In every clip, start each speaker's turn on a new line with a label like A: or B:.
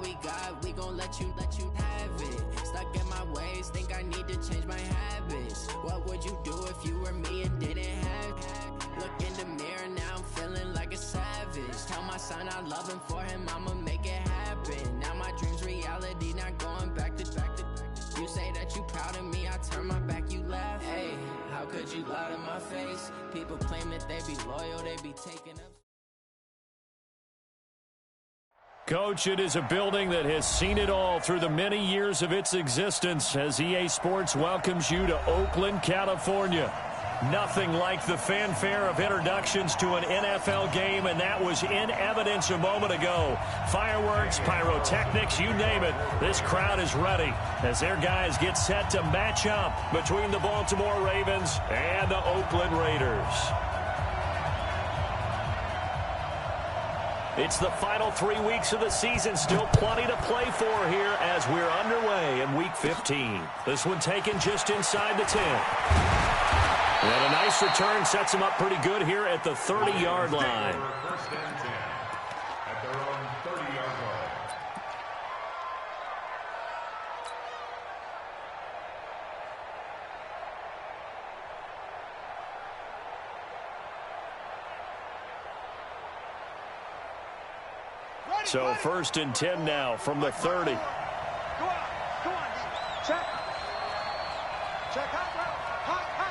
A: we got, we gon' let you have it. Stuck in my ways, think I need to change my habits. What would you do if you were me and didn't have it? Look in the mirror, now I'm feeling like a savage. Tell my son I love him, for him I'ma make it happen. Now my dream's reality, not going back to. You say that you proud of me, I turn my back, you laugh. Hey, how could you lie to my face? People claim that they be loyal, they be taking up.
B: Coach, it is a building that has seen it all through the many years of its existence as EA Sports welcomes you to Oakland, California. Nothing like the fanfare of introductions to an NFL game, and that was in evidence a moment ago. Fireworks, pyrotechnics, you name it. This crowd is ready as their guys get set to match up between the Baltimore Ravens and the Oakland Raiders. It's the final 3 weeks of the season. Still plenty to play for here as we're underway in Week 15. This one taken just inside the 10. And a nice return sets him up pretty good here at the 30-yard line.
C: First and 10 at their own 30-yard line.
B: So first and 10 now from the 30.
D: Go on, check. Check out, hot, go.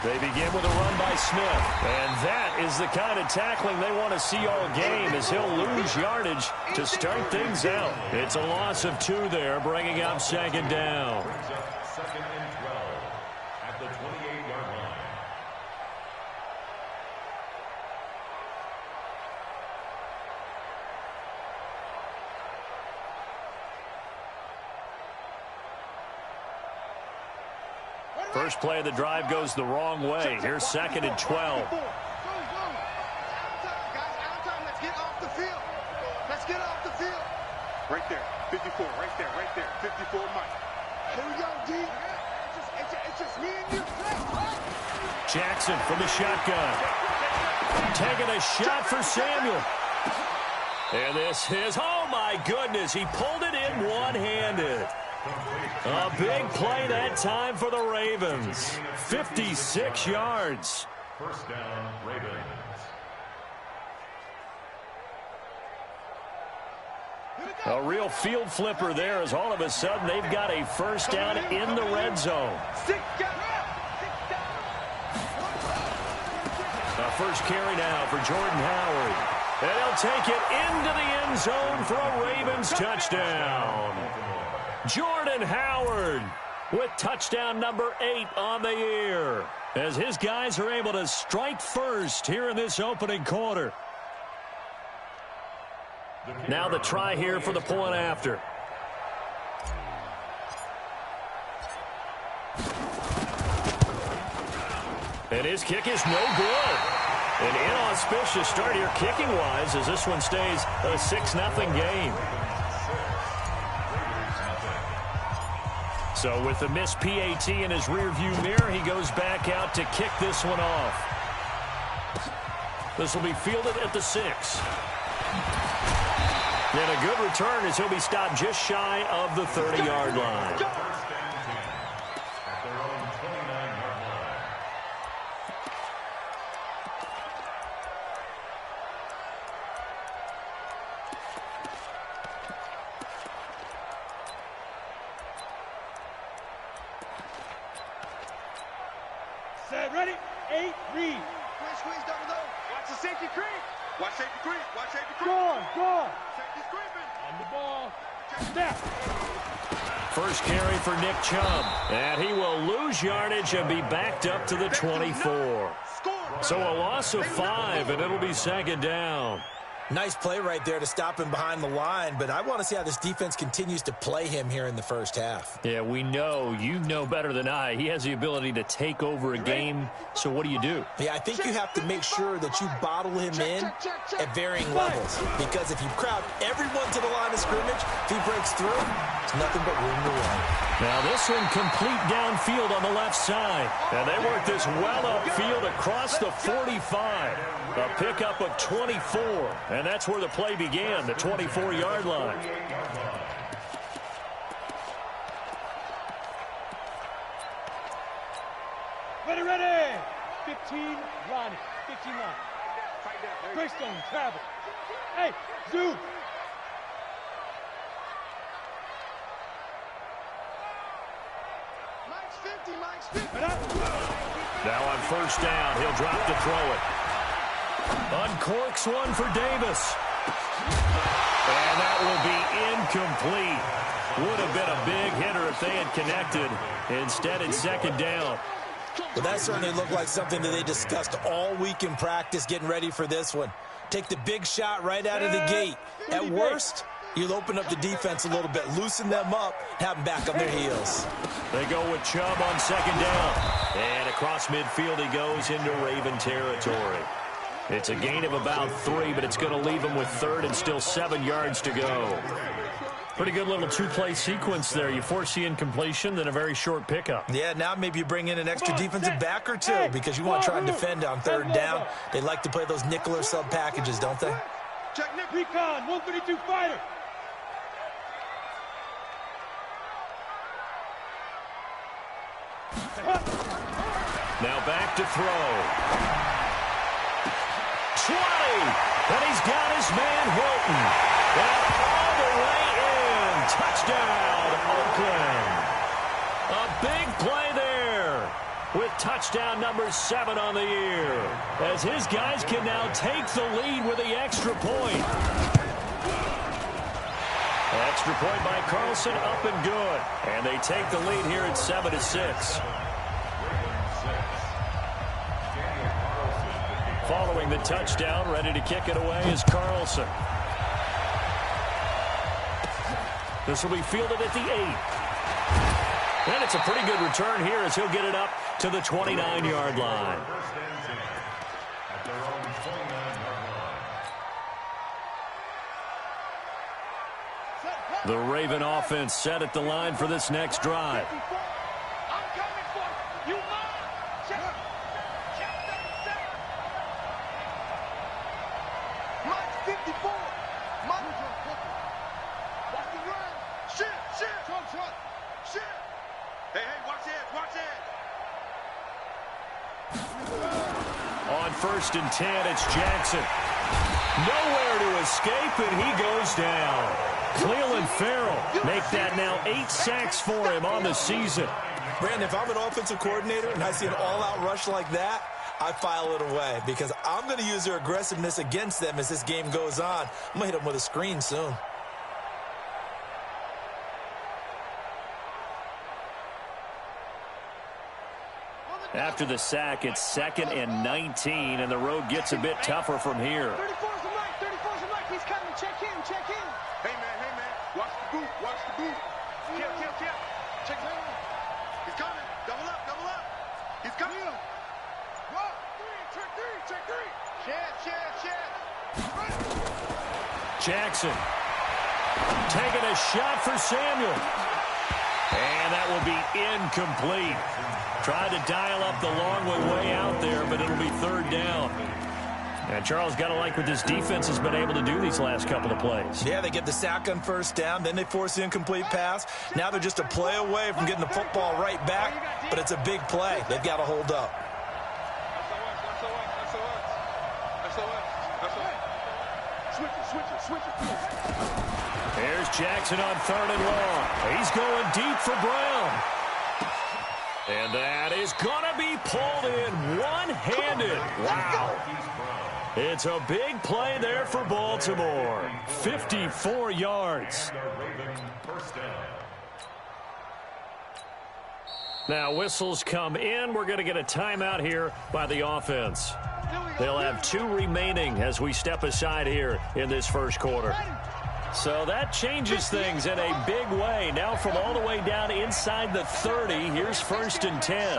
B: They begin with a run by Smith. And that is the kind of tackling they want to see all game as he'll lose yardage to start things out. It's a loss of 2 there, bringing up second down.
C: Second and 12 at the 28-yard line.
B: First play of the drive goes the wrong way. Here's second and 12.
D: Out of time. Let's get off the field. Let's get off the field. Right there. 54. Right there. 54, Mike. Here we go, D. It's just me and you.
B: Jackson from the shotgun. Taking a shot for Samuel. And this is, oh my goodness, he pulled it in one-handed. A big play that time for the Ravens. 56 yards.
C: First down, Ravens.
B: A real field flipper there as all of a sudden they've got a first down in the red zone. A first carry now for Jordan Howard. And he'll take it into the end zone for a Ravens touchdown. Jordan Howard with touchdown number 8 on the year as his guys are able to strike first here in this opening quarter. Now the try here for the point after. And his kick is no good. An inauspicious start here kicking-wise as this one stays a 6-0 game. So with the missed PAT in his rearview mirror, he goes back out to kick this one off. This will be fielded at the 6. And a good return as he'll be stopped just shy of the 30-yard line.
D: Set, ready, 8, read. Squeeze, double low. Watch the safety creep. Watch safety creep. Go on. Safety's creeping. On the ball. Snap.
B: First carry for Nick Chubb. And he will lose yardage and be backed up to the 24. So a loss of 5, and it'll be second down.
E: Nice play right there to stop him behind the line, but I want to see how this defense continues to play him here in the first half.
B: Yeah, we know. You know better than I. He has the ability to take over a game, so what do you do?
E: Yeah, I think you have to make sure that you bottle him in at varying levels, because if you crowd everyone to the line of scrimmage, if he breaks through, it's nothing but room to run.
B: Now this one complete downfield on the left side. And they work this well upfield across the 45. A pickup of 24. And that's where the play began, the 24-yard line.
D: Ready. 15, Ronnie. 15 line. Greystone, travel. Hey, zoom. Mike's 50.
B: Now on first down, he'll drop to throw it. Uncorks one for Davis. And that will be incomplete. Would have been a big hitter if they had connected. Instead, it's second down.
E: Well, that certainly looked like something that they discussed all week in practice getting ready for this one. Take the big shot right out of the gate. At worst, you'll open up the defense a little bit, loosen them up, have them back on their heels.
B: They go with Chubb on second down. And across midfield he goes into Raven territory. It's a gain of about 3, but it's going to leave him with third and still 7 yards to go. Pretty good little two-play sequence there. You force the incompletion, then a very short pickup.
E: Yeah, now maybe you bring in an extra defensive back or two because you want to try and defend on third down. They like to play those nickel or sub packages, don't they?
D: Check Nick Recon, 132 fighter.
B: Now back to throw. 20, and he's got his man Hilton. And all the way in. Touchdown, Oakland. A big play there with touchdown number 7 on the year, as his guys can now take the lead with the extra point. Extra point by Carlson, up and good. And they take the lead here at 7-6. Following the touchdown, ready to kick it away is Carlson. This will be fielded at the 8. And it's a pretty good return here as he'll get it up to the 29-yard line. The Raven offense set at the line for this next drive. On first and 10, it's Jackson. Nowhere to escape, and he goes down. Cleveland Farrell make that now 8 sacks for him on the season.
E: Brandon, if I'm an offensive coordinator and I see an all-out rush like that, I file it away because I'm going to use their aggressiveness against them as this game goes on. I'm going to hit them with a screen soon.
B: After the sack, it's 2nd and 19, and the road gets a bit tougher from here.
D: 34's the mic. 34's the mic. He's coming. Check him. Hey, man. Watch the boot. Kill. Check him. He's coming. Double up. He's coming. Roll. Check three. Check.
B: Jackson taking a shot for Samuel. And that will be incomplete. Tried to dial up the long way out there, but it'll be third down. And Charles, got to like what this defense has been able to do these last couple of plays.
E: Yeah, they get the sack on first down, then they force the incomplete pass. Now they're just a play away from getting the football right back, but it's a big play. They've got to hold up.
D: Switch it.
B: Here's Jackson on 3rd and long. He's going deep for Brown. And that is going to be pulled in one-handed. Wow. It's a big play there for Baltimore. 54 yards. Now whistles come in. We're going to get a timeout here by the offense. They'll have 2 remaining as we step aside here in this first quarter. So that changes things in a big way. Now from all the way down inside the 30, here's 1st and 10.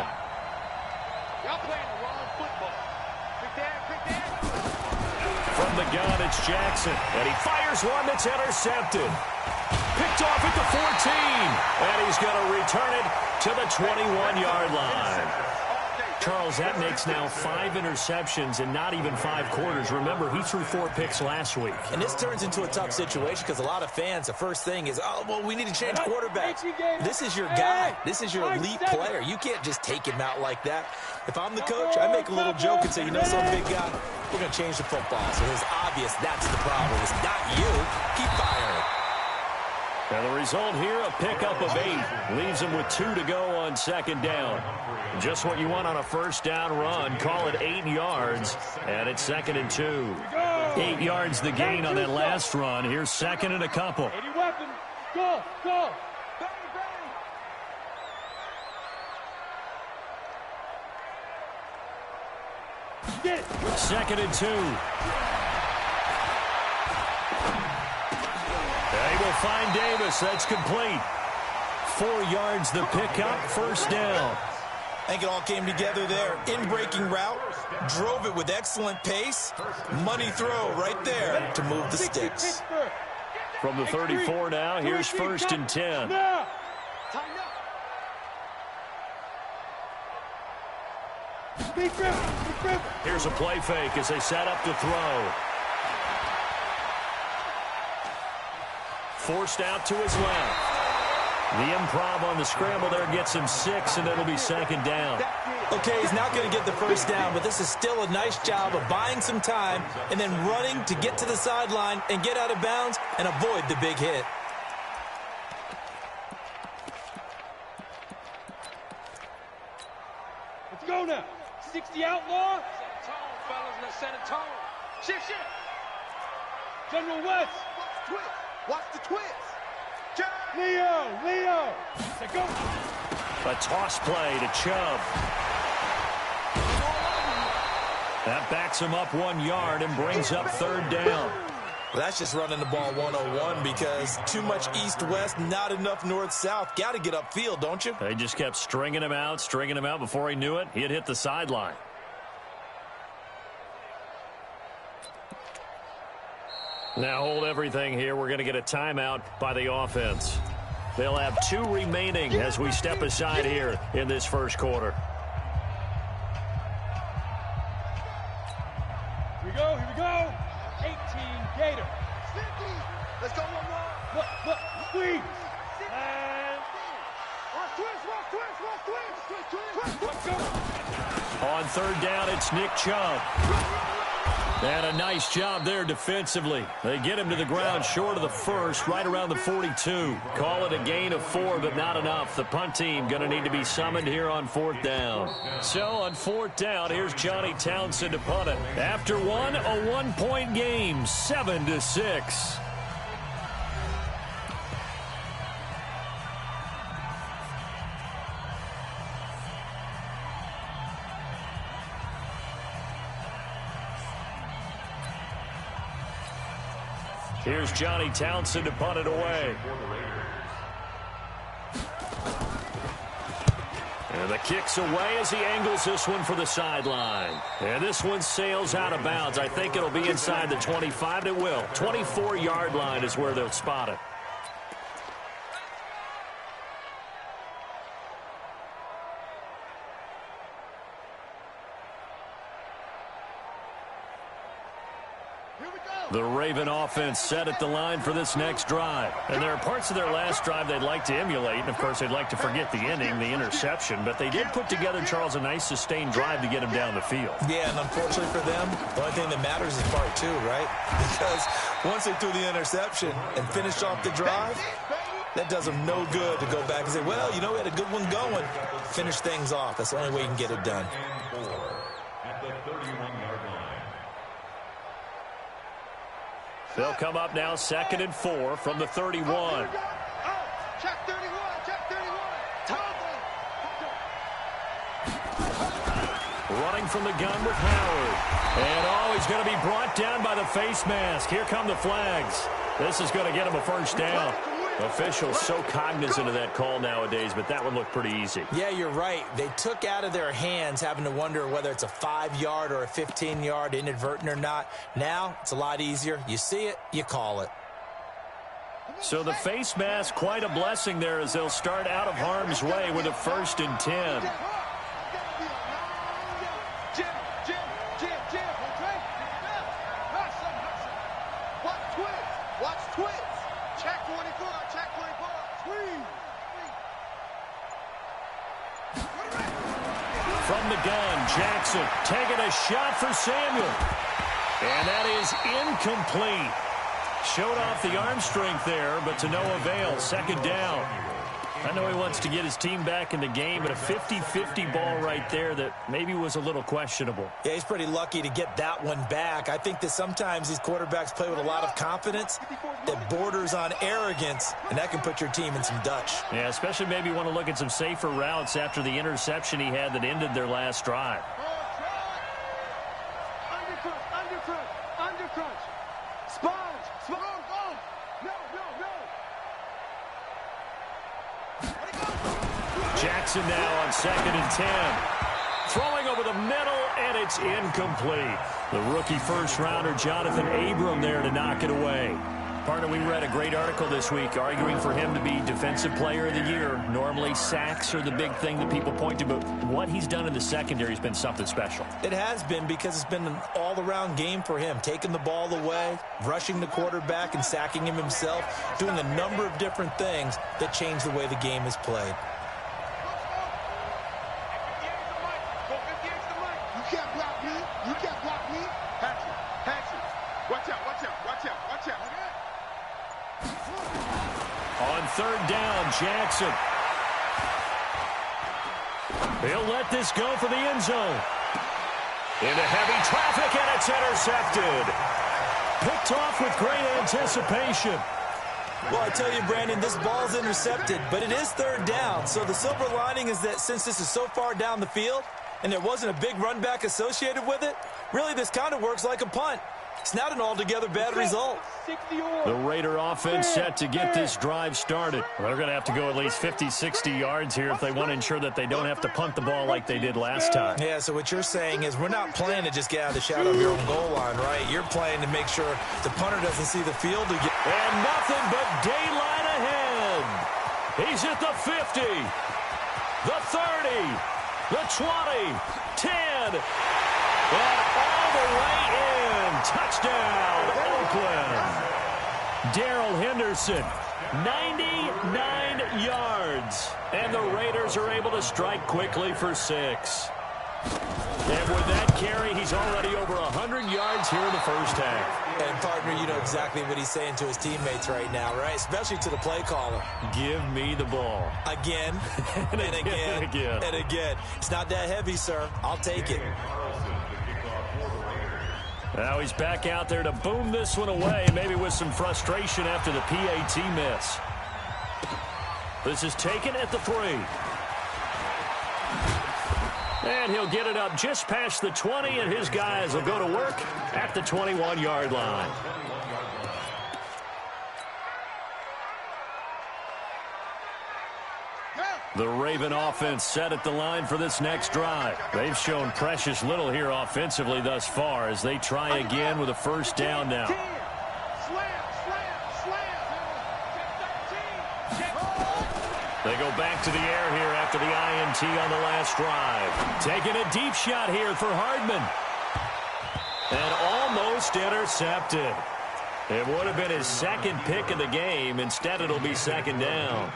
D: Y'all playing the wrong football.
B: From the gun, it's Jackson. And he fires one that's intercepted. Picked off at the 14. And he's going to return it to the 21-yard line. Charles, that makes now 5 interceptions in not even 5 quarters. Remember, he threw 4 picks last week.
E: And this turns into a tough situation because a lot of fans, the first thing is, oh, well, we need to change quarterbacks. This is your guy. This is your elite player. You can't just take him out like that. If I'm the coach, I make a little joke and say, you know, some big guy, we're going to change the football. So it's obvious that's the problem. It's not you. Keep firing.
B: And the result here, a pickup of 8. Leaves him with 2 to go on 2nd down. Just what you want on a 1st down run. Call it 8 yards. And it's 2nd and 2. 8 yards the gain on that last run. Here's 2nd and a couple.
D: 80 weapons. Go, go. Get it.
B: 2nd and 2. They will find Davis. That's complete. 4 yards the pickup. 1st down.
E: I think it all came together there. In-breaking route. Drove it with excellent pace. Money throw right there to move the sticks.
B: From the 34 now, here's 1st and 10. Here's a play fake as they set up to throw. Forced out to his left. The improv on the scramble there gets him 6, and it'll be 2nd down.
E: Okay, he's not going to get the 1st down, but this is still a nice job of buying some time and then running to get to the sideline and get out of bounds and avoid the big hit.
D: Let's go now. 60 outlaw. Set a tone, fellas. Let's set a tone. Shift, shift. General West. Watch the twist. Leo. Let's go.
B: A toss play to Chubb. That backs him up 1 yard and brings up 3rd down.
E: Well, that's just running the ball 101 because too much east-west, not enough north-south. Got to get upfield, don't you?
B: They just kept stringing him out. Before he knew it, he had hit the sideline. Now hold everything here. We're going to get a timeout by the offense. They'll have 2 remaining as we step aside here in this first quarter.
D: Here we go. 18 Gator. Let's go, 1-1. Look, squeeze. And twist. Let's go.
B: On 3rd down, it's Nick Chubb. And a nice job there defensively. They get him to the ground short of the 1st, right around the 42. Call it a gain of 4, but not enough. The punt team going to need to be summoned here on 4th down. So on 4th down, here's Johnny Townsend to punt it. After one, a 1-point game, 7-6. Here's Johnny Townsend to punt it away. And the kick's away as he angles this one for the sideline. And this one sails out of bounds. I think it'll be inside the 25. It will. 24-yard line is where they'll spot it. The Raven offense set at the line for this next drive. And there are parts of their last drive they'd like to emulate. And, of course, they'd like to forget the ending, the interception. But they did put together, Charles, a nice sustained drive to get him down the field.
E: Yeah, and unfortunately for them, the only thing that matters is part 2, right? Because once they threw the interception and finished off the drive, that does them no good to go back and say, well, you know, we had a good one going. Finish things off. That's the only way you can get it done.
C: At the 31-yard line.
B: They'll come up now 2nd and 4 from the 31.
D: Check 31.
B: Running from the gun with Howard. And, he's going to be brought down by the face mask. Here come the flags. This is going to get him a first down. Officials so cognizant of that call nowadays, but that one looked pretty easy.
E: Yeah, you're right. They took out of their hands having to wonder whether it's a 5-yard or a 15-yard inadvertent or not. Now, it's a lot easier. You see it, you call it.
B: So the face mask, quite a blessing there as they'll start out of harm's way with a 1st and 10. From the gun, Jackson taking a shot for Samuel. And that is incomplete. Showed off the arm strength there, but to no avail. 2nd down. I know he wants to get his team back in the game, but a 50-50 ball right there that maybe was a little questionable.
E: Yeah, he's pretty lucky to get that one back. I think that sometimes these quarterbacks play with a lot of confidence that borders on arrogance, and that can put your team in some Dutch.
B: Yeah, especially maybe want to look at some safer routes after the interception he had that ended their last drive. Jackson now on 2nd and 10. Throwing over the middle, and it's incomplete. The rookie first-rounder, Jonathan Abram, there to knock it away. Partner, we read a great article this week arguing for him to be Defensive Player of the Year. Normally, sacks are the big thing that people point to, but what he's done in the secondary has been something special.
E: It has been because it's been an all-around game for him. Taking the ball away, rushing the quarterback, and sacking him himself, doing a number of different things that change the way the game is played.
B: On 3rd down, Jackson. He'll let this go for the end zone. Into heavy traffic, and it's intercepted. Picked off with great anticipation.
E: Well, I tell you, Brandon, this ball's intercepted, but it is 3rd down. So the silver lining is that since this is so far down the field and there wasn't a big run back associated with it, really this kind of works like a punt. It's not an altogether bad result.
B: The Raider offense set to get this drive started. Well, they're going to have to go at least 50, 60 yards here if they want to ensure that they don't have to punt the ball like they did last time.
E: Yeah, so what you're saying is we're not playing to just get out of the shadow of your own goal line, right? You're playing to make sure the punter doesn't see the field again.
B: And nothing but daylight ahead. He's at the 50, the 30, the 20, 10, and all the way in. Touchdown, Oakland. Darrell Henderson, 99 yards. And the Raiders are able to strike quickly for 6. And with that carry, he's already over 100 yards here in the first half.
E: And, partner, you know exactly what he's saying to his teammates right now, right? Especially to the play caller.
B: Give me the ball.
E: Again, and again, and again. It's not that heavy, sir. I'll take it.
B: Now he's back out there to boom this one away, maybe with some frustration after the PAT miss. This is taken at the 3. And he'll get it up just past the 20, and his guys will go to work at the 21-yard line. The Raven offense set at the line for this next drive. They've shown precious little here offensively thus far as they try again with a 1st down now. They go back to the air here after the INT on the last drive. Taking a deep shot here for Hardman. And almost intercepted. It would have been his 2nd pick of the game. Instead, it'll be 2nd down.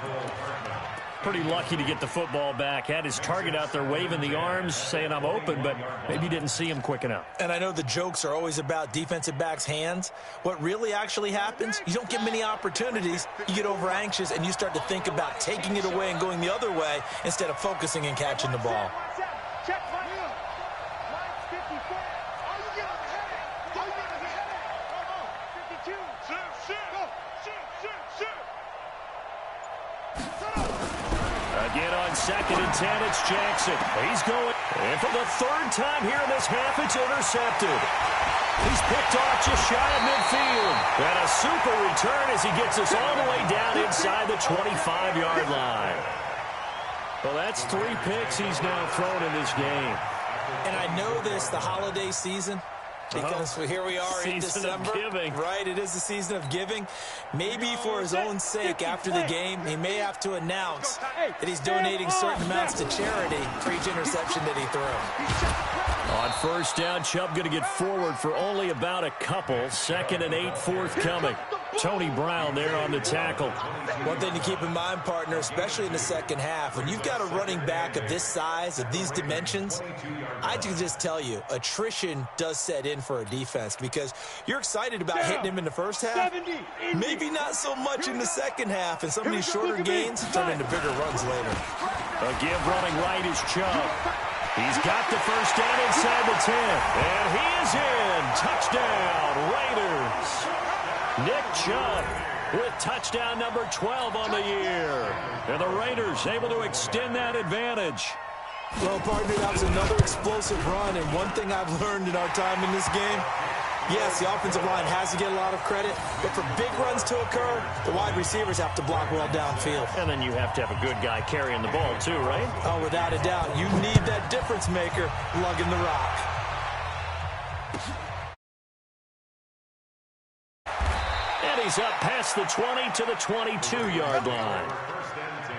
B: Pretty lucky to get the football back. Had his target out there waving the arms, saying I'm open, but maybe didn't see him quick enough.
E: And I know the jokes are always about defensive backs' hands. What really actually happens, you don't get many opportunities. You get over anxious, and you start to think about taking it away and going the other way instead of focusing and catching the ball.
B: Again on 2nd and 10, it's Jackson. He's going. And for the third time here in this half, it's intercepted. He's picked off just shy of midfield. And a super return as he gets us all the way down inside the 25-yard line. Well, that's 3 picks he's now thrown in this game.
E: And I know this, the holiday season, because here we are in December. Right, it is the season of giving. Maybe for his own sake, after the game, he may have to announce that he's donating certain amounts to charity for each interception that he threw.
B: On first down, Chubb going to get forward for only about a couple. 2nd and 8 forthcoming. Tony Brown there on the tackle.
E: One thing to keep in mind, partner, especially in the second half, when you've got a running back of this size, of these dimensions, I can just tell you, attrition does set in for a defense because you're excited about hitting him in the first half. Maybe not so much in the second half, and some of these shorter gains turn into bigger runs later.
B: A give running right is Chubb. He's got the first down inside the 10, and he is in. Touchdown, Raiders. Nick Chubb with touchdown number 12 on the year. And the Raiders able to extend that advantage.
E: Well, partner, that was another explosive run, and one thing I've learned in our time in this game, yes, the offensive line has to get a lot of credit, but for big runs to occur, the wide receivers have to block well downfield.
B: And then you have to have a good guy carrying the ball too, right?
E: Oh, without a doubt. You need that difference maker lugging the rock.
B: And he's up past the 20 to the 22-yard line.
C: First and 10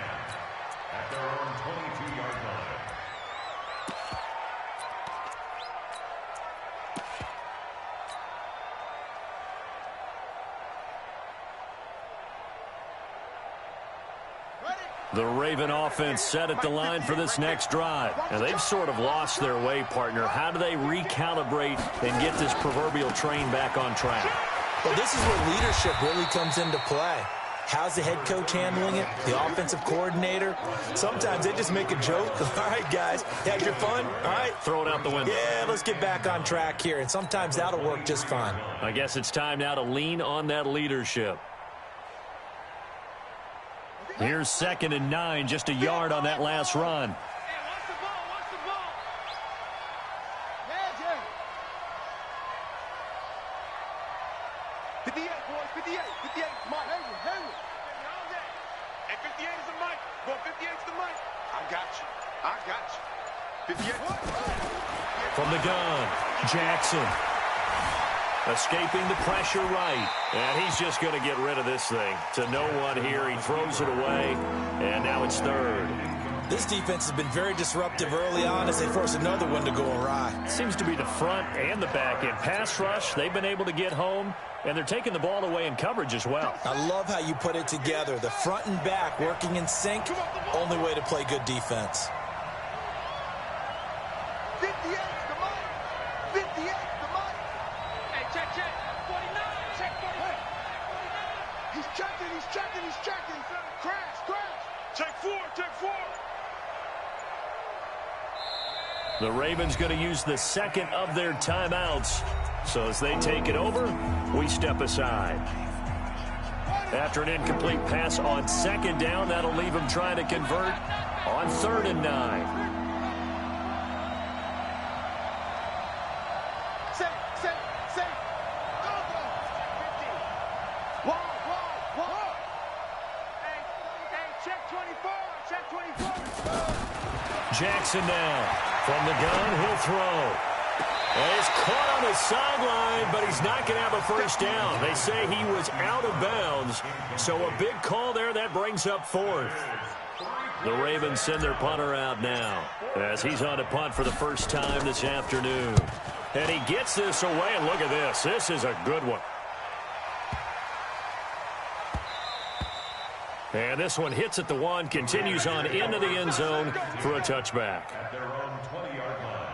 C: at their own 22-yard line.
B: The Raven offense set at the line for this next drive. And they've sort of lost their way, partner. How do they recalibrate and get this proverbial train back on track?
E: Well, this is where leadership really comes into play. How's the head coach handling it? The offensive coordinator? Sometimes they just make a joke. All right, guys, had your fun? All right.
B: Throw it out the window.
E: Yeah, let's get back on track here. And sometimes that'll work just fine.
B: I guess it's time now to lean on that leadership. Here's 2nd and 9, just a yard on that last run. From the gun, Jackson. Escaping the pressure right. And he's just going to get rid of this thing. To no one here. He throws it away. And now it's 3rd.
E: This defense has been very disruptive early on as they force another one to go awry.
B: Seems to be the front and the back end. Pass rush, they've been able to get home. And they're taking the ball away in coverage as well.
E: I love how you put it together. The front and back working in sync. Only way to play good defense.
D: 58, come on. 58, come on. Hey, check. 49, check 49. He's checking. Crash. Check 4.
B: The Ravens going to use the 2nd of their timeouts. So as they take it over, we step aside. After an incomplete pass on 2nd down, that'll leave them trying to convert on 3rd and 9. Jackson now. From the gun, he'll throw. And he's caught on the sideline, but he's not going to have a first down. They say he was out of bounds. So a big call there. That brings up 4th. The Ravens send their punter out now as he's on to punt for the first time this afternoon. And he gets this away, and look at this. This is a good one. And this one hits at the 1, continues on into the end zone for a touchback.
C: At their own 20-yard line.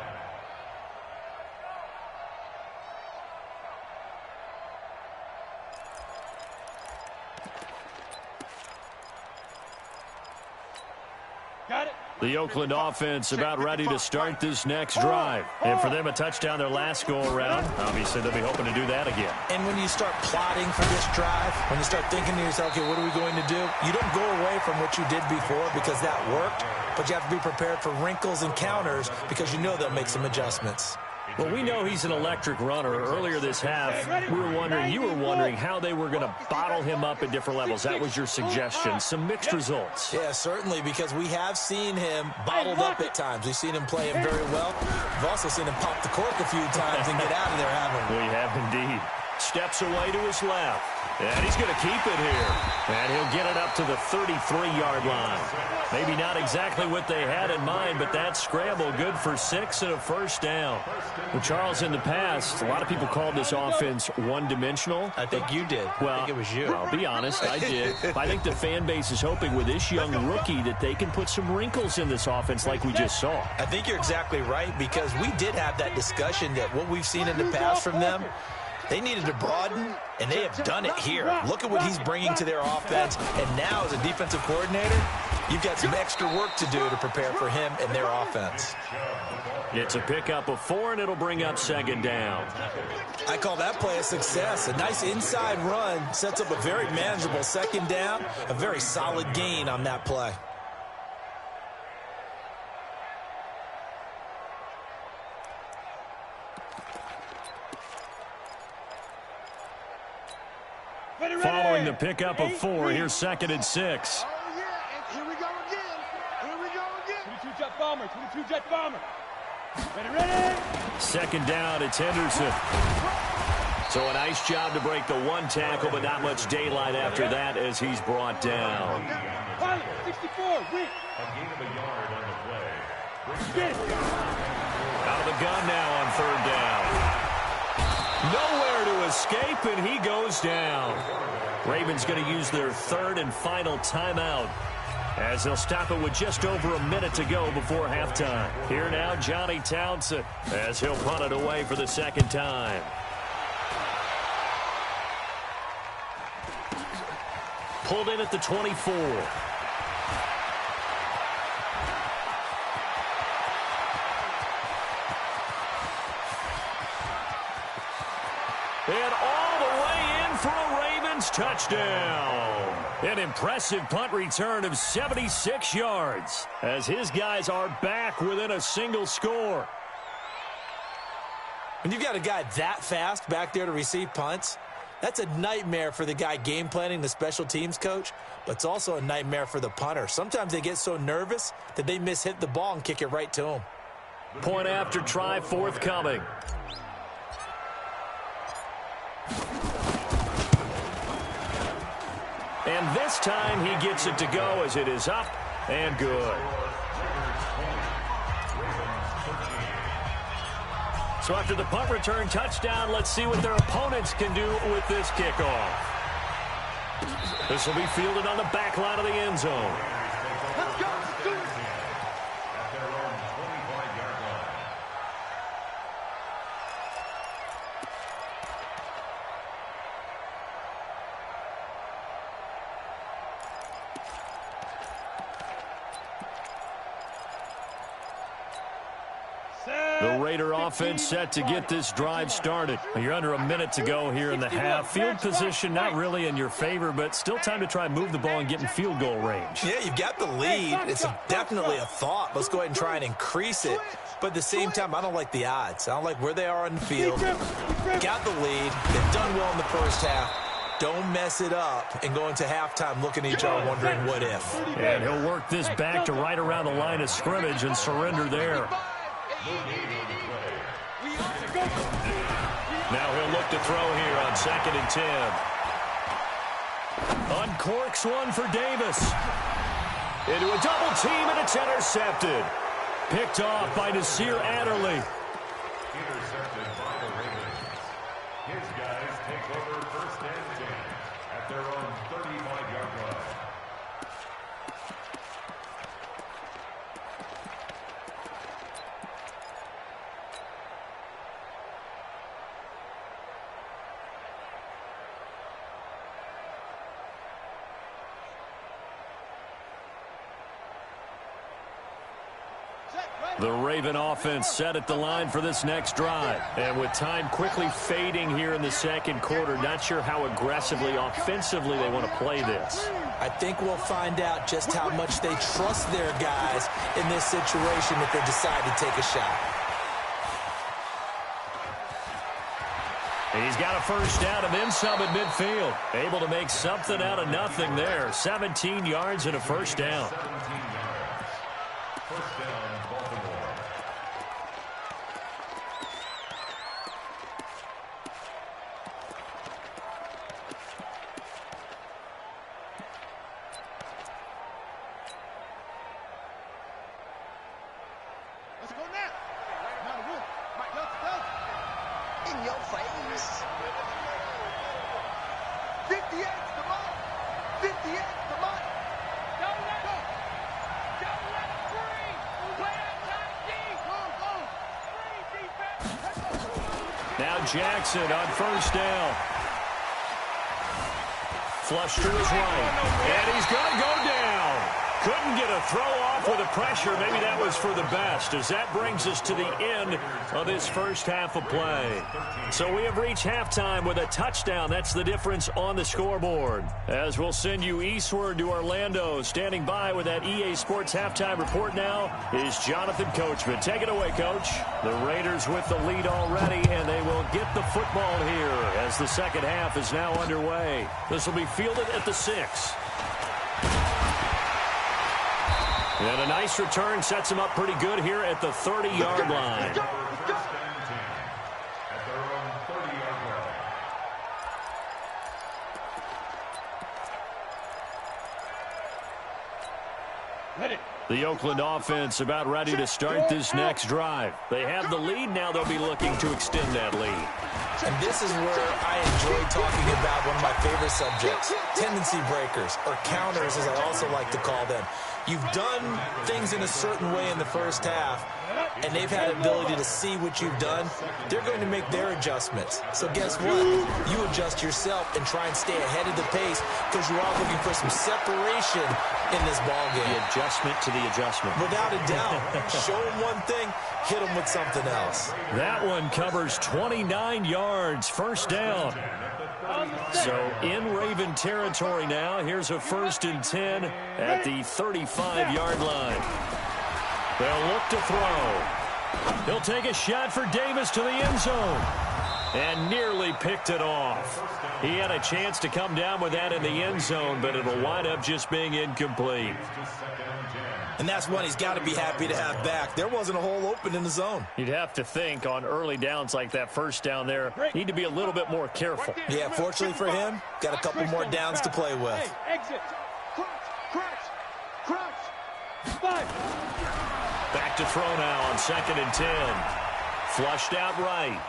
D: Got it.
B: The Oakland offense about ready to start this next drive. And for them, a touchdown their last go-around. Obviously, they'll be hoping to do that again.
E: And when you start plotting for this drive, when you start thinking to yourself, okay, what are we going to do? You don't go away from what you did before because that worked, but you have to be prepared for wrinkles and counters because you know they'll make some adjustments.
B: Well, we know he's an electric runner. Earlier this half, you were wondering how they were going to bottle him up at different levels. That was your suggestion. Some mixed results.
E: Yeah, certainly, because we have seen him bottled up at times. We've seen him play him very well. We've also seen him pop the cork a few times and get out of there, haven't we?
B: We have indeed. Steps away to his left. And he's going to keep it here. And he'll get it up to the 33-yard line. Maybe not exactly what they had in mind, but that scramble good for 6 and a first down. Well, Charles, in the past, a lot of people called this offense one-dimensional.
E: I think you did.
B: Well,
E: I think it was you.
B: I'll be honest, I did. I think the fan base is hoping with this young rookie that they can put some wrinkles in this offense like we just saw.
E: I think you're exactly right, because we did have that discussion that what we've seen in the past from them, they needed to broaden, and they have done it here. Look at what he's bringing to their offense, and now as a defensive coordinator, you've got some extra work to do to prepare for him and their offense.
B: It's a pickup of 4, and it'll bring up second down.
E: I call that play a success. A nice inside run sets up a very manageable second down, a very solid gain on that play.
B: Following the pickup of 4, here's 2nd and 6.
D: Oh, yeah, and here we go again. Here we go again.
F: 22 jet bomber, 22 jet bomber. Ready.
B: Second down, it's Henderson. So a nice job to break the one tackle, but not much daylight after that as he's brought down.
F: Pilot, 64, win.
C: A gain of a yard on the play.
B: Out of the gun now on 3rd down. Nowhere to escape, and he goes down. Ravens going to use their 3rd and final timeout as they'll stop it with just over a minute to go before halftime. Here now, Johnny Townsend, as he'll punt it away for the 2nd time. Pulled in at the 24. And all the way in for a Ravens touchdown. An impressive punt return of 76 yards as his guys are back within a single score.
E: When you've got a guy that fast back there to receive punts, that's a nightmare for the guy game planning, the special teams coach, but it's also a nightmare for the punter. Sometimes they get so nervous that they mishit the ball and kick it right to him.
B: Point after try forthcoming. And this time he gets it to go as it is up and good. So after the punt return touchdown, let's see what their opponents can do with this kickoff. This will be fielded on the back line of the end zone.
D: Let's go. Let's do it.
C: At their own 25-yard line.
B: The Raider offense set to get this drive started. You're under a minute to go here in the half. Field position not really in your favor, but still time to try and move the ball and get in field goal range.
E: Yeah, you've got the lead. It's definitely a thought. Let's go ahead and try and increase it. But at the same time, I don't like the odds. I don't like where they are on the field. Got the lead. They've done well in the first half. Don't mess it up and go into halftime looking at each other wondering what if.
B: And he'll work this back to right around the line of scrimmage and surrender there. Now he'll look to throw here on 2nd and 10. Uncorks one for Davis. Into a double team, and it's intercepted. Picked off by Nasir Adderley.
C: Intercepted by the Ravens. His guys take over 1st and 10 at their own 35-yard line.
B: The Raven offense set at the line for this next drive. And with time quickly fading here in the second quarter, not sure how aggressively, offensively they want to play this.
E: I think we'll find out just how much they trust their guys in this situation if they decide to take a shot.
B: He's got a first down and then some at midfield. Able to make something out of nothing there. 17 yards and a first down.
C: 17 yards. First down, Baltimore.
D: Let's go now. Now the room. Mike, let's in your face. 58, come on. 58, come on. Don't let go. Don't let it free. Play outside deep. Go. Free defense.
B: Now Jackson on first down. Flush to his right. And he's going to go down. Couldn't get a throw off with the pressure. Maybe that was for the best, as that brings us to the end of this first half of play. So we have reached halftime with a touchdown. That's the difference on the scoreboard. As we'll send you eastward to Orlando. Standing by with that EA Sports halftime report now is Jonathan Coachman. Take it away, Coach. The Raiders with the lead already, and they will get the football here as the second half is now underway. This will be fielded at the 6. And a nice return sets him up pretty good here at the 30-yard line.
C: At their own 30-yard line.
B: The Oakland offense about ready to start this next drive. They have the lead. Now they'll be looking to extend that lead.
E: And this is where I enjoy talking about one of my favorite subjects, tendency breakers, or counters as I also like to call them. You've done things in a certain way in the first half, and they've had ability to see what you've done. They're going to make their adjustments. So guess what? You adjust yourself and try and stay ahead of the pace because you are looking for some separation in this ballgame.
B: The adjustment to the adjustment.
E: Without a doubt. Show them one thing, hit them with something else.
B: That one covers 29 yards, first down. So in Raven territory now. Here's a 1st and 10 at the 35-yard line. They'll look to throw. He'll take a shot for Davis to the end zone. And nearly picked it off. He had a chance to come down with that in the end zone, but it'll wind up just being incomplete.
E: And that's one he's got to be happy to have back. There wasn't a hole open in the zone.
B: You'd have to think on early downs like that first down there, need to be a little bit more careful.
E: Yeah, fortunately for him, got a couple more downs to play with.
F: Hey, exit. Crouch. 5.
B: Back to throw now on 2nd and 10. Flushed out right.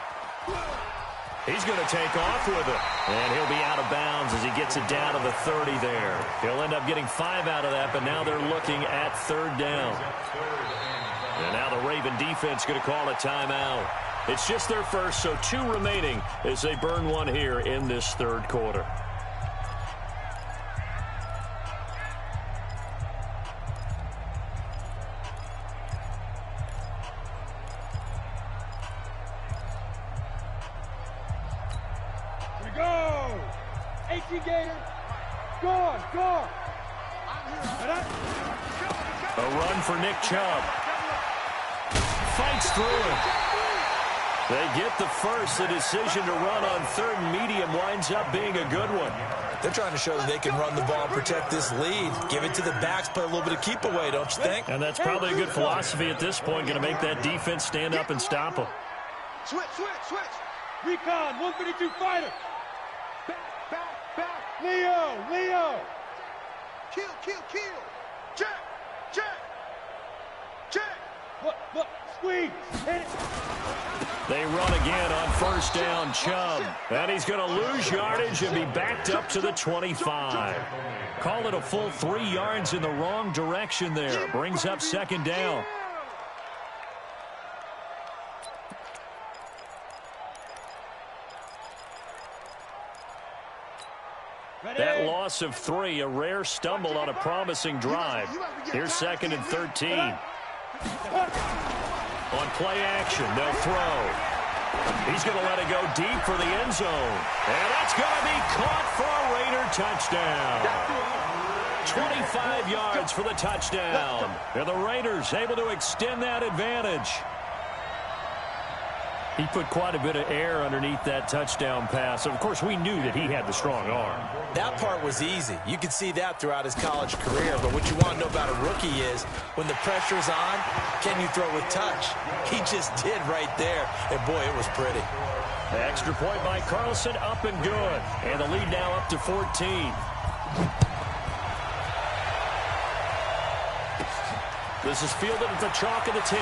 B: He's going to take off with it. And he'll be out of bounds as he gets it down to the 30 there. He'll end up getting 5 out of that, but now they're looking at 3rd down. And now the Raven defense going to call a timeout. It's just their first, so 2 remaining as they burn one here in this 3rd quarter.
F: Gator. Go on.
B: A run for Nick Chubb. Fights through it. They get the first. The decision to run on 3rd and medium winds up being a good one.
E: They're trying to show that they can run the ball and protect this lead. Give it to the backs, play a little bit of keep away, don't you think?
B: And that's probably a good philosophy at this point. Going to make that defense stand up and stop them.
D: Switch.
F: Recon, 152 fighter.
D: Back.
F: Leo.
D: Kill. Jack.
F: Look, squeeze. Hit it.
B: They run again on 1st down, Chubb. And he's going to lose yardage and be backed up to the 25. Call it a full 3 yards in the wrong direction there. Brings up 2nd down. That loss of 3, a rare stumble on a promising drive. Here's 2nd and 13. On play action, they'll throw. He's going to let it go deep for the end zone. And that's going to be caught for a Raider touchdown. 25 yards for the touchdown. And the Raiders able to extend that advantage. He put quite a bit of air underneath that touchdown pass. Of course, we knew that he had the strong arm.
E: That part was easy. You could see that throughout his college career. But what you want to know about a rookie is when the pressure's on, can you throw with touch? He just did right there. And, boy, it was pretty.
B: The extra point by Carlson, up and good. And the lead now up to 14. This is fielded at the chalk of the 10.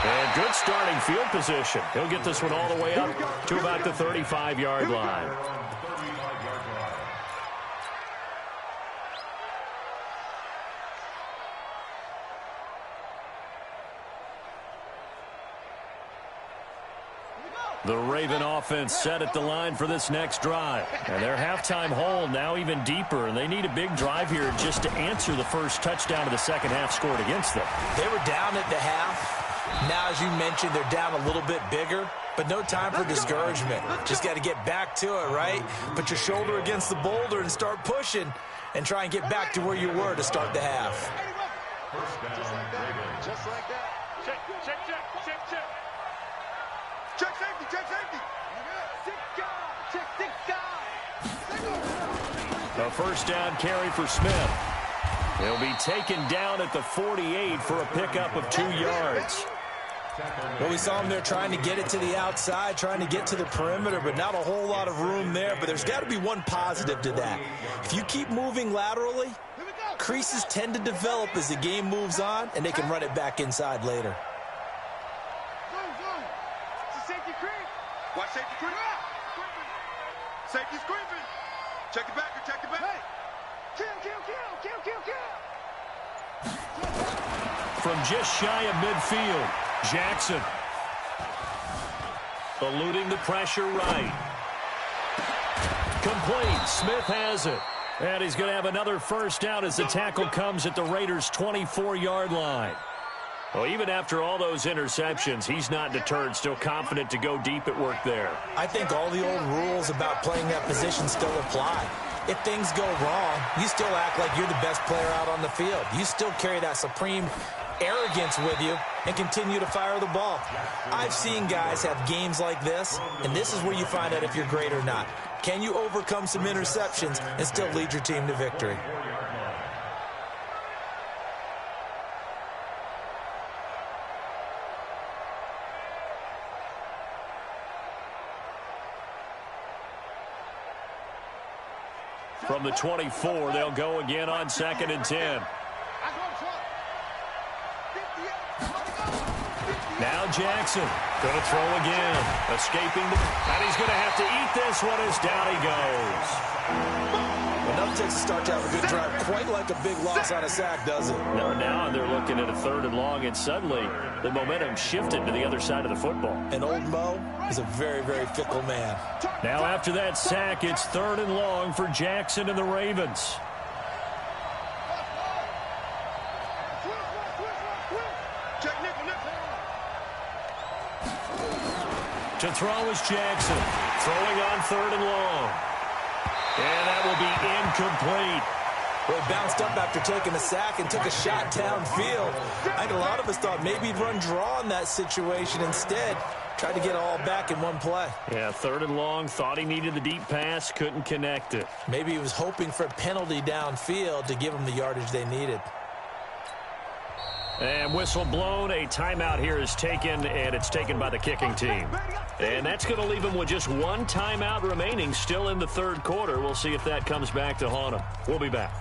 B: And good starting field position. He'll get this one all the way up to about the 35-yard line. The Raven offense set at the line for this next drive. And their halftime hole now even deeper, and they need a big drive here just to answer the first touchdown of the second half scored against them.
E: They were down at the half. Now, as you mentioned, they're down a little bit bigger, but no time for discouragement. Just got to get back to it, right? Put your shoulder against the boulder and start pushing and try and get back to where you were to start the half.
D: Just like that. Just like that. Check, check, check, check, check. Check safety, check safety.
B: A first down carry for Smith. He'll be taken down at the 48 for a pickup of 2 yards.
E: Well, we saw him there trying to get it to the outside, trying to get to the perimeter, but not a whole lot of room there. But there's got to be one positive to that. If you keep moving laterally, creases tend to develop as the game moves on, and they can run it back inside later.
D: Watch safety creep. Safety's creeping. Check it back, check it back. Hey. Kill.
B: From just shy of midfield, Jackson. Eluding the pressure right. Complete. Smith has it. And he's going to have another first down as the tackle comes at the Raiders' 24-yard line. Well, even after all those interceptions, he's not deterred, still confident to go deep at work there.
E: I think all the old rules about playing that position still apply. If things go wrong, you still act like you're the best player out on the field. You still carry that supreme arrogance with you and continue to fire the ball. I've seen guys have games like this, and this is where you find out if you're great or not. Can you overcome some interceptions and still lead your team to victory?
B: From the 24, they'll go again on 2nd and 10. Now Jackson going to throw again. Escaping, and he's going to have to eat this one as down he goes.
E: Enough takes to start to have a good drive. Quite like a big loss on a sack, does it?
B: No, now they're looking at a 3rd and long, and suddenly the momentum shifted to the other side of the football.
E: And old Mo is a very, very fickle man.
B: Now after that sack, it's 3rd and long for Jackson and the Ravens. To throw is Jackson. Throwing on 3rd and long. And that will be incomplete.
E: Well, he bounced up after taking a sack and took a shot downfield. I think a lot of us thought maybe he'd run draw in that situation. Instead, tried to get it all back in one play.
B: Yeah, 3rd and long. Thought he needed the deep pass. Couldn't connect it.
E: Maybe he was hoping for a penalty downfield to give him the yardage they needed.
B: And whistle blown. A timeout here is taken, and it's taken by the kicking team. And that's going to leave him with just one timeout remaining still in the 3rd quarter. We'll see if that comes back to haunt him. We'll be back.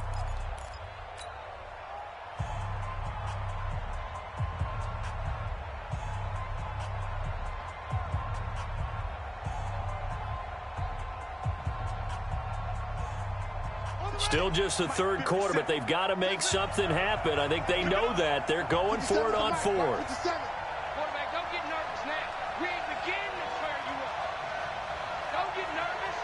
B: Still just the 3rd quarter, but they've got to make something happen. I think they know that. They're going for it on 4th.
F: Quarterback, don't get nervous now. We ain't beginning to fire you up. Don't get nervous.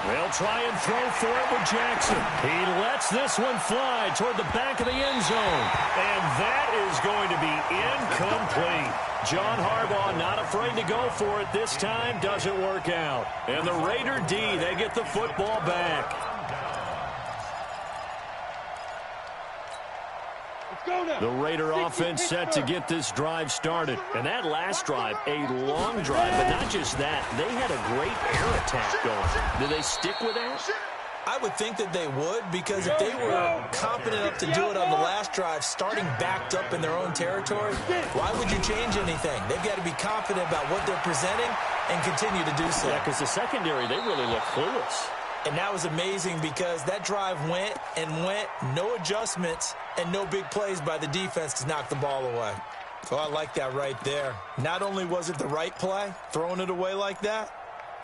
B: They'll They'll try and throw for it with Jackson. He lets this one fly toward the back of the end zone. And that is going to be incomplete. John Harbaugh not afraid to go for it this time. Doesn't work out. And the Raider D, they get the football back. The Raider offense set to get this drive started. And that last drive, a long drive. But not just that, they had a great air attack going. Do they stick with that?
E: I would think that they would, because if they were competent enough to do it on the last drive, starting backed up in their own territory, why would you change anything? They've got to be confident about what they're presenting and continue to do so.
B: Yeah, because the secondary, they really look clueless.
E: And that was amazing because that drive went and went, no adjustments and no big plays by the defense to knock the ball away. So I like that right there. Not only was it the right play, throwing it away like that,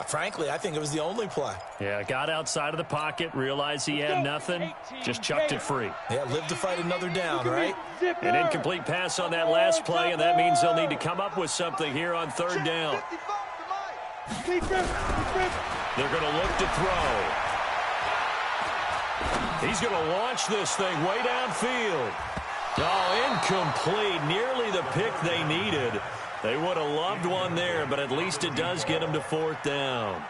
E: frankly, I think it was the only play.
B: Yeah, got outside of the pocket, realized he had nothing, just chucked it free.
E: Yeah, live to fight another down, right?
B: An incomplete pass on that last play, and that means they'll need to come up with something here on third down. They're going to look to throw. He's going to launch this thing way downfield. Oh, incomplete. Nearly the pick they needed. They would have loved one there, but at least it does get them to fourth down.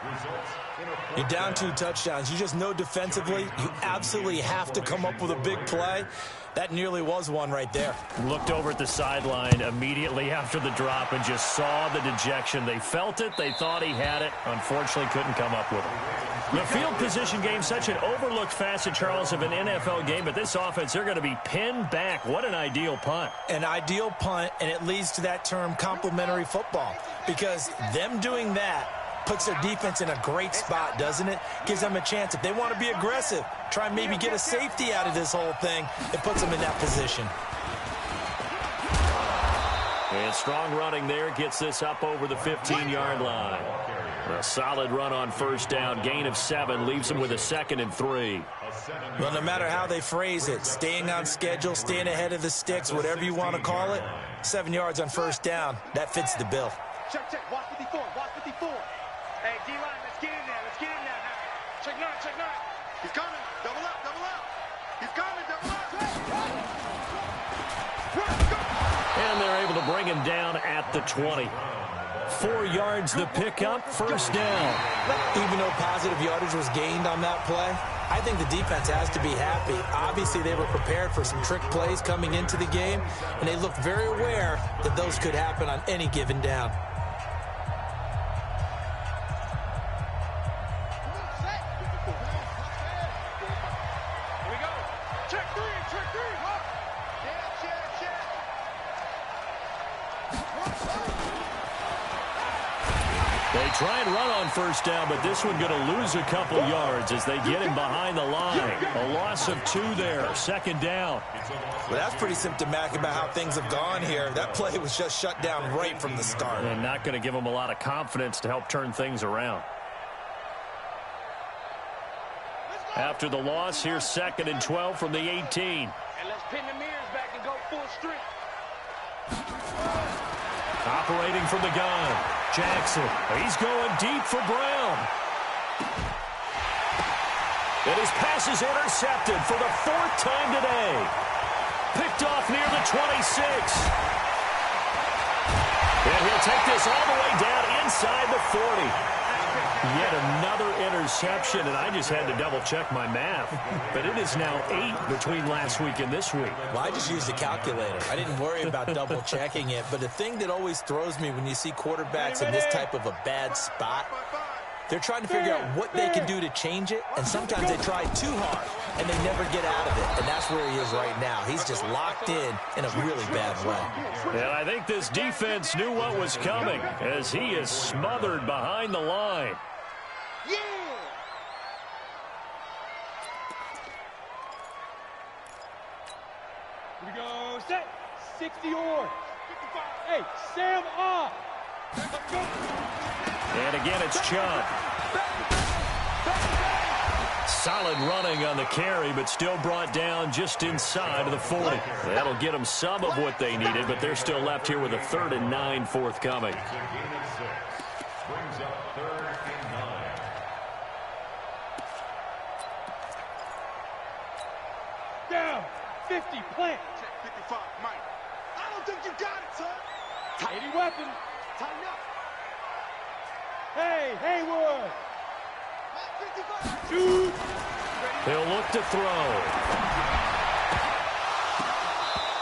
E: You're down 2 touchdowns. You just know defensively you absolutely have to come up with a big play. That nearly was one right there.
B: Looked over at the sideline immediately after the drop and just saw the dejection. They felt it. They thought he had it. Unfortunately, couldn't come up with it. The field position game, such an overlooked facet, Charles, of an NFL game. But this offense, they're going to be pinned back. What an ideal punt.
E: An ideal punt, and it leads to that term complementary football. Because them doing that puts their defense in a great spot, doesn't it? Gives them a chance. If they want to be aggressive, try and maybe get a safety out of this whole thing, it puts them in that position.
B: And strong running there gets this up over the 15-yard line. A solid run on first down. Gain of 7 leaves them with a 2nd and 3.
E: Well, no matter how they phrase it, staying on schedule, staying ahead of the sticks, whatever you want to call it, 7 yards on first down, that fits the bill.
D: Check, check. Watch 54. Watch 54. Hey, D-line, let's get in there. Let's get in there now. Check 9, check 9. He's coming. Double up, double up. He's coming, double up.
B: And they're able to bring him down at the 20. 4 yards the pickup, first down.
E: Even though positive yardage was gained on that play, I think the defense has to be happy. Obviously, they were prepared for some trick plays coming into the game, and they looked very aware that those could happen on any given down.
D: Here we go. Check 3, check 3.
B: They try and run on first down, but this one going to lose a couple yards as they get him behind the line. A loss of 2 there, second down.
E: Well, that's pretty symptomatic about how things have gone here. That play was just shut down right from the start.
B: And not going to give them a lot of confidence to help turn things around. After the loss, here's 2nd and 12 from the 18.
D: And let's pin the mirrors back and go full strength.
B: Operating from the gun, Jackson. He's going deep for Brown. And his pass is intercepted for the 4th time today. Picked off near the 26. And he'll take this all the way down inside the 40. Yet another interception, and I just had to double-check my math. But it is now 8 between last week and this week.
E: Well, I just used a calculator. I didn't worry about double-checking it. But the thing that always throws me when you see quarterbacks in this type of a bad spot, they're trying to figure out what they can do to change it, and sometimes they try too hard, and they never get out of it. And that's where he is right now. He's just locked in a really bad way.
B: And I think this defense knew what was coming as he is smothered behind the line.
D: Yeah! Here we go. Set. 60 or. Hey, Sam off.
B: And again, it's Chubb. Solid running on the carry, but still brought down just inside of the 40. That'll get them some of what they needed, but they're still left here with a 3rd and 9 forthcoming.
C: Brings up 3rd and 9.
F: Down. 50, plant.
D: Check 55, Mike. I don't think you got it, son.
F: 80 weapon.
D: Tighten up.
F: Hey, Haywood.
D: 55.
F: Shoot.
B: He'll look to throw.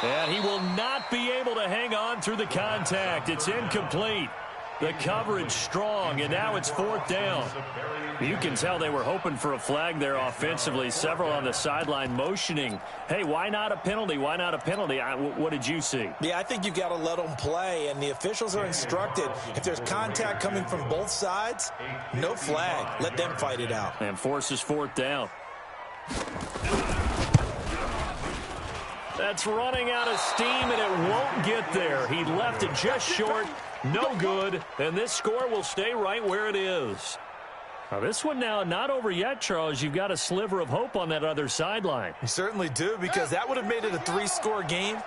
B: And he will not be able to hang on through the contact. It's incomplete. The coverage strong, and now it's 4th down. You can tell they were hoping for a flag there offensively. Several on the sideline motioning, hey, why not a penalty? Why not a penalty? What did you see?
E: Yeah, I think you've got to let them play, and the officials are instructed. If there's contact coming from both sides, no flag. Let them fight it out.
B: And forces 4th down. That's running out of steam, and it won't get there. He left it just short. No good, and this score will stay right where it is. Now, this one now not over yet, Charles. You've got a sliver of hope on that other sideline.
E: You certainly do, because that would have made it a 3-score game,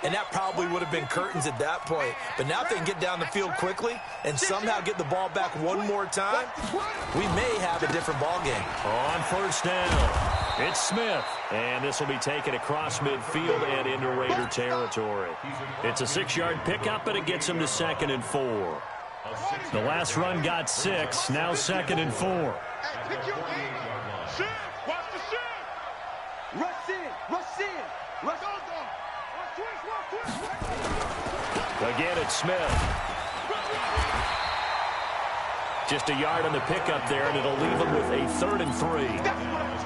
E: and that probably would have been curtains at that point. But now if they can get down the field quickly and somehow get the ball back one more time, we may have a different ball game.
B: On 1st down, it's Smith, and this will be taken across midfield and into Raider territory. It's a 6-yard pickup, and it gets him to 2nd and 4. The last run got 6, now 2nd and 4.
D: Hey, pick your game. Shift. Watch the shift. Rush in. Rush in. Rush on. Watch twist.
B: Again, it's Smith. Just a yard on the pickup there, and it'll leave him with a 3rd and 3.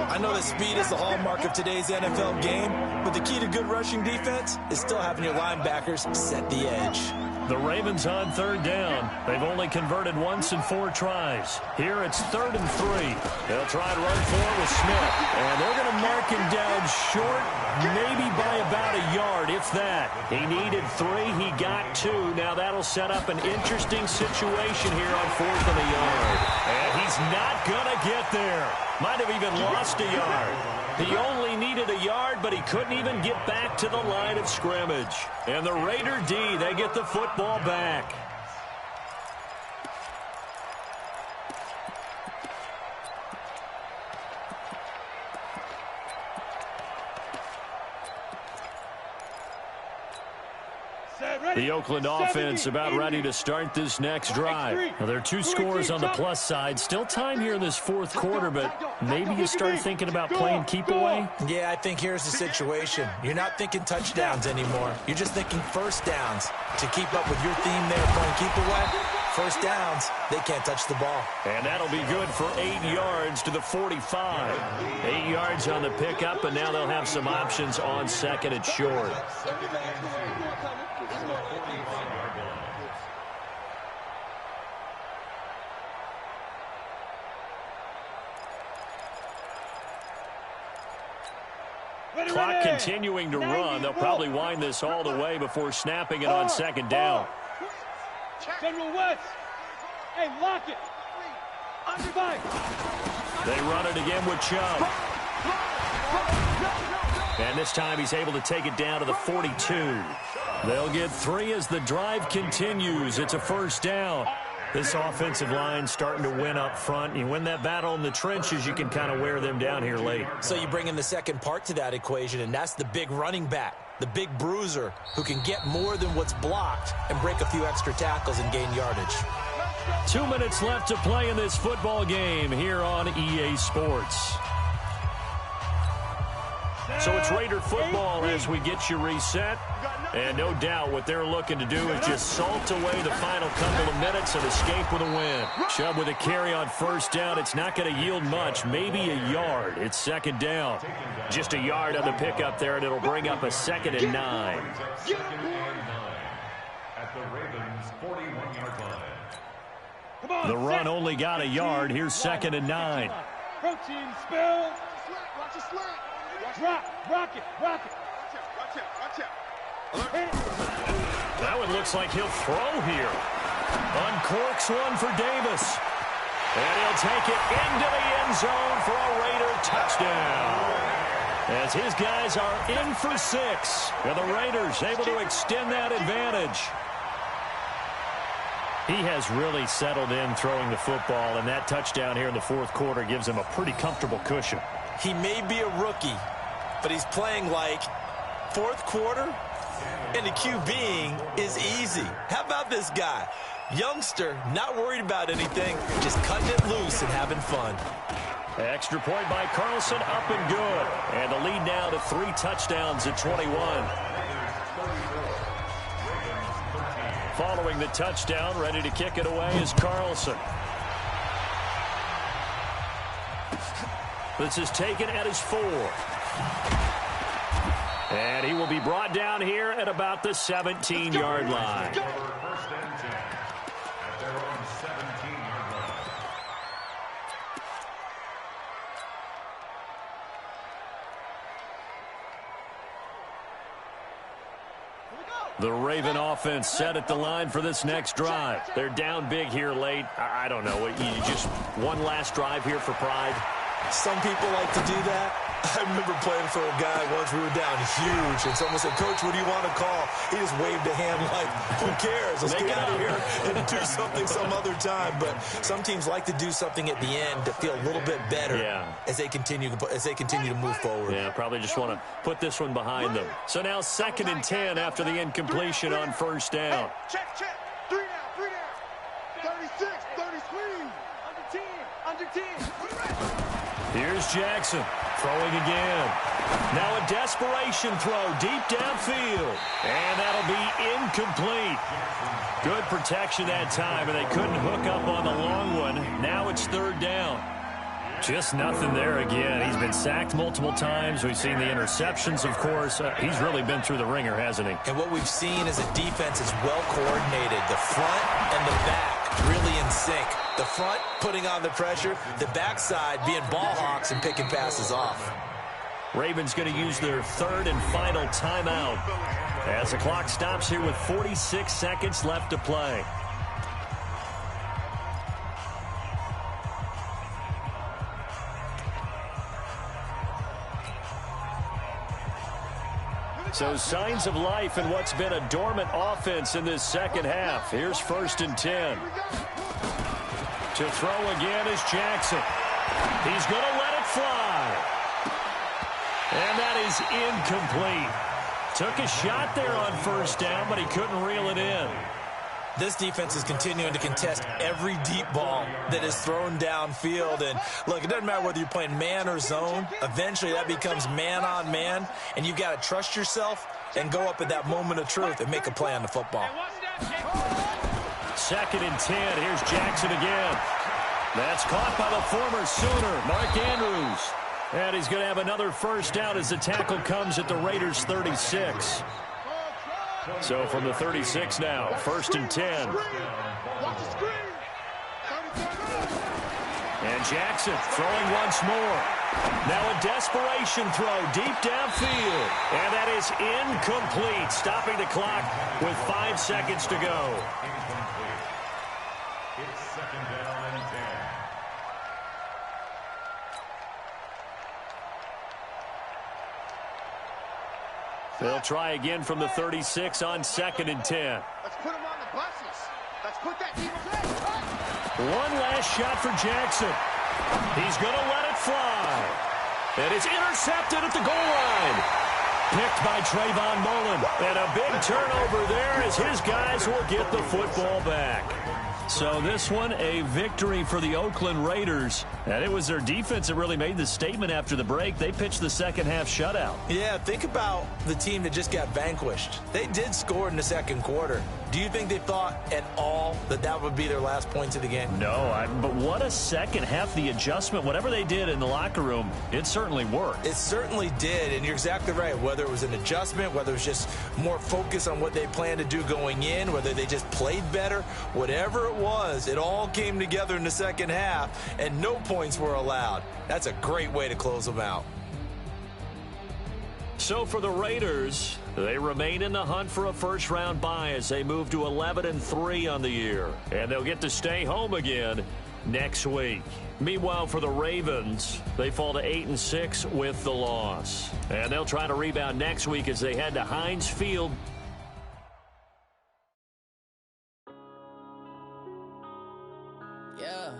E: I know that speed is the hallmark of today's NFL game, but the key to good rushing defense is still having your linebackers set the edge.
B: The Ravens on 3rd down. They've only converted once in 4 tries. Here it's 3rd and 3. They'll try and run for it with Smith. And they're going to mark him down short, maybe by about a yard, if that. He needed 3. He got 2. Now that'll set up an interesting situation here on 4th and a yard. And he's not going to get there. Might have even lost a yard. He only needed a yard, but he couldn't even get back to the line of scrimmage. And the Raider D, they get the football back. The Oakland offense about ready to start this next drive. Now, there are 2 scores on the plus side. Still time here in this 4th quarter, but maybe you start thinking about playing keep away?
E: Yeah, I think here's the situation. You're not thinking touchdowns anymore. You're just thinking 1st downs. To keep up with your theme there, playing keep away, 1st downs, they can't touch the ball.
B: And that'll be good for 8 yards to the 45. 8 yards on the pickup, and now they'll have some options on 2nd and short. Clock continuing to run. They'll probably wind this all the way before snapping it on 2nd down.
F: General West. Hey, lock it.
B: They run it again with Chubb. And this time he's able to take it down to the 42. They'll get 3 as the drive continues. It's a 1st down. This offensive line starting to win up front. You win that battle in the trenches, you can kind of wear them down here late.
E: So you bring in the second part to that equation, and that's the big running back, the big bruiser, who can get more than what's blocked and break a few extra tackles and gain yardage.
B: 2 minutes left to play in this football game here on EA Sports. So it's Raider football as we get you reset. And no doubt what they're looking to do is just salt away the final couple of minutes and escape with a win. Chubb with a carry on 1st down. It's not going to yield much, maybe a yard. It's 2nd down. Just a yard on the pickup there, and it'll bring up a 2nd and 9.
C: At the Ravens' 41-yard line.
B: The run only got a yard. Here's 2nd and 9.
F: Protein spill.
D: Watch it slant.
F: Rock it.
D: Watch out.
B: That one looks like he'll throw here. Uncorks one for Davis. And he'll take it into the end zone for a Raider touchdown. As his guys are in for 6. And the Raiders able to extend that advantage. He has really settled in throwing the football, and that touchdown here in the 4th quarter gives him a pretty comfortable cushion.
E: He may be a rookie, but he's playing like fourth quarter, and the QBing is easy. How about this guy? Youngster, not worried about anything, just cutting it loose and having fun.
B: Extra point by Carlson, up and good. And the lead now to 3 touchdowns at 21. Following the touchdown, ready to kick it away is Carlson. This is taken at his 4. And he will be brought down here at about the 17-yard line.
C: First and 10 at their own 17-yard line.
B: The Raven offense set at the line for this next drive. They're down big here late. I don't know. You just one last drive here for pride.
E: Some people like to do that. I remember playing for a guy once. We were down huge, and someone said, "Coach, what do you want to call?" He just waved a hand like, "Who cares? Let's get out of here and do something some other time." But some teams like to do something at the end to feel a little bit better as they continue to move forward.
B: Yeah, probably just want to put this one behind them. So now 2nd and 10 after the incompletion on first down.
D: Check. 3 down. 36, 30 screen. Under 10.
B: Here's Jackson throwing again. Now a desperation throw deep downfield. And that'll be incomplete. Good protection that time, and they couldn't hook up on the long one. Now it's 3rd down. Just nothing there again. He's been sacked multiple times. We've seen the interceptions, of course. He's really been through the ringer, hasn't he?
E: And what we've seen is a defense is well coordinated. The front and the back really in sync. The front putting on the pressure, the backside being ball hawks and picking passes off.
B: Ravens going to use their 3rd and final timeout as the clock stops here with 46 seconds left to play. So signs of life in what's been a dormant offense in this second half. Here's 1st and 10. To throw again is Jackson. He's going to let it fly. And that is incomplete. Took a shot there on first down, but he couldn't reel it in.
E: This defense is continuing to contest every deep ball that is thrown downfield. And look, it doesn't matter whether you're playing man or zone. Eventually that becomes man on man, and you've got to trust yourself and go up at that moment of truth and make a play on the football.
B: 2nd and 10. Here's Jackson again. That's caught by the former Sooner, Mark Andrews. And he's going to have another first down as the tackle comes at the Raiders' 36. So from the 36 now, 1st and 10. And Jackson throwing once more. Now a desperation throw deep downfield. And that is incomplete, stopping the clock with 5 seconds to go.
C: It's 2nd down and 10.
B: They'll try again from the 36 on 2nd and 10.
D: Let's put him on the buses. Let's put that team on.
B: One last shot for Jackson. He's going to let it fly. And it's intercepted at the goal line. Picked by Trayvon Mullen. And a big turnover there as his guys will get the football back. So this one, a victory for the Oakland Raiders. And it was their defense that really made the statement after the break. They pitched the second half shutout.
E: Yeah, think about the team that just got vanquished. They did score in the second quarter. Do you think they thought at all that that would be their last points of the game?
B: No, but what a second half. The adjustment, whatever they did in the locker room, it certainly worked.
E: It certainly did, and you're exactly right. Whether it was an adjustment, whether it was just more focus on what they planned to do going in, whether they just played better, whatever it was, it all came together in the second half, and no points were allowed. That's a great way to close them out.
B: So for the Raiders, they remain in the hunt for a first-round bye as they move to 11-3 on the year. And they'll get to stay home again next week. Meanwhile, for the Ravens, they fall to 8-6 with the loss. And they'll try to rebound next week as they head to Heinz Field.
A: Yeah.